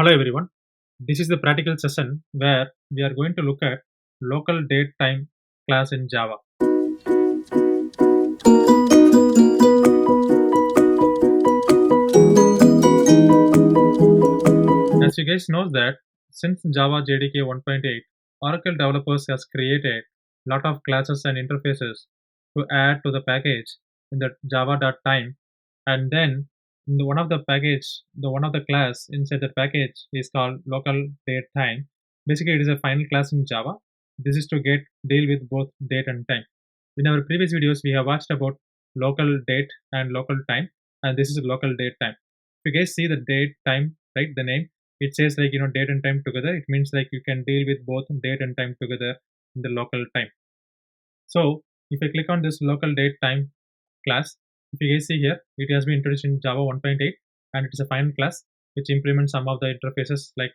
Hello everyone. This is the practical session where we are going to look at local date time class in Java. As you guys know that since Java JDK 1.8, Oracle developers has created lot of classes and interfaces to add to the package in the java.time, and then in one of the package, the one of the class inside the package is called local date time. Basically, it is a final class in Java. This is to deal with both date and time. In our previous videos, we have watched about local date and local time, and this is local date time. If you guys see the date time, right, the name, it says like date and time together. It means like you can deal with both date and time together in the local time. So if I click on this local date time class, if you guys see here, it has been introduced in Java 1.8, and it is a final class which implements some of the interfaces like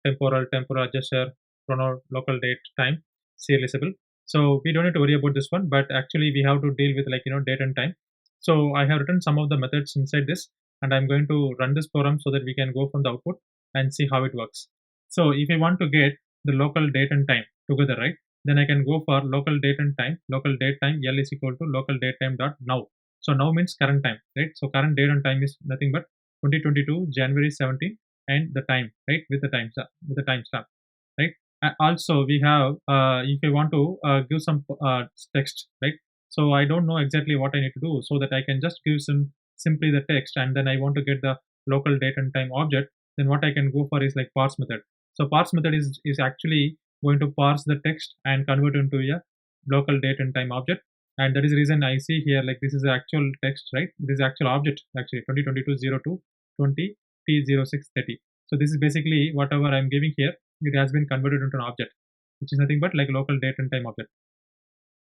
temporal adjuster, chrono, local date time, serializable. So we don't need to worry about this one, but actually we have to deal with like date and time. So I have written some of the methods inside this, and I'm going to run this program so that we can go from the output and see how it works. So if I want to get the local date and time together, right, then I can go for local date and time, local date time L is equal to local date time dot now. So now means current time, right? So current date and time is nothing but 2022 January 17 and the time, right, with the timestamp, right? Also we have if I want to give some text, right? So I don't know exactly what I need to do, so that I can just give simply the text, and then I want to get the local date and time object. Then what I can go for is like parse method. So parse method is actually going to parse the text and convert into a local date and time object. And that is the reason I see here like this is the actual text, right? This is actual object actually 2022 02 20 T0630. So this is basically whatever I'm giving here, it has been converted into an object, which is nothing but like local date and time object.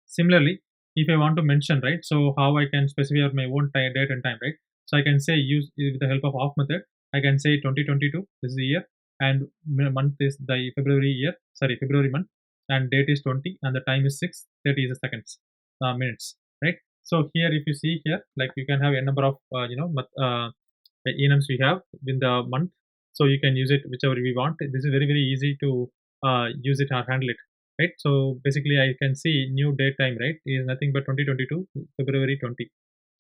Similarly, if I want to mention, right, so how I can specify my own date and time, right? So I can say use with the help of off method, I can say 2022, this is the year, and month is the February month, and date is 20, and the time is 6:30 is the seconds, minutes, right? So here, if you see here, like you can have a number of enums we have in the month, so you can use it whichever we want. This is very easy to use it or handle it, right? So basically I can see new date time, right, is nothing but 2022 February 20,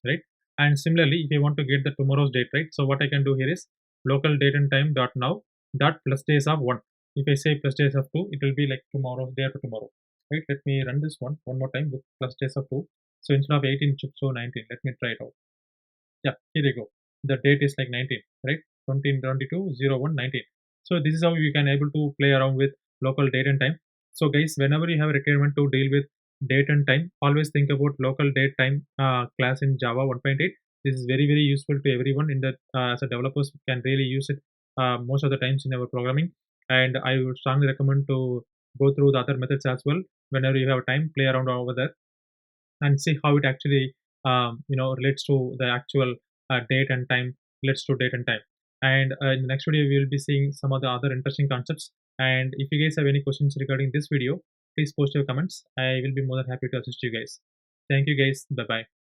right? And similarly, if you want to get the tomorrow's date, right, so what I can do here is local date and time dot now dot plus days of 1. If I say plus days of 2, it will be like tomorrow, day after tomorrow, right? Let me run this one more time with plus days of 2. So instead of 18 it should show 19. Let me try it out. Yeah, here you go. The date is like 19, right? 2022 01 19. So this is how you can able to play around with local date and time. So guys, whenever you have a requirement to deal with date and time, always think about local date time class in Java 1.8. This is very useful to everyone in the as a developers can really use it most of the times in our programming. And I would strongly recommend to go through the other methods as well. Whenever you have time, play around over there and see how it actually relates to the actual date and time, relates to date and time. And in the next video we will be seeing some of the other interesting concepts. And if you guys have any questions regarding this video, please post your comments. I will be more than happy to assist you guys. Thank you guys. Bye bye.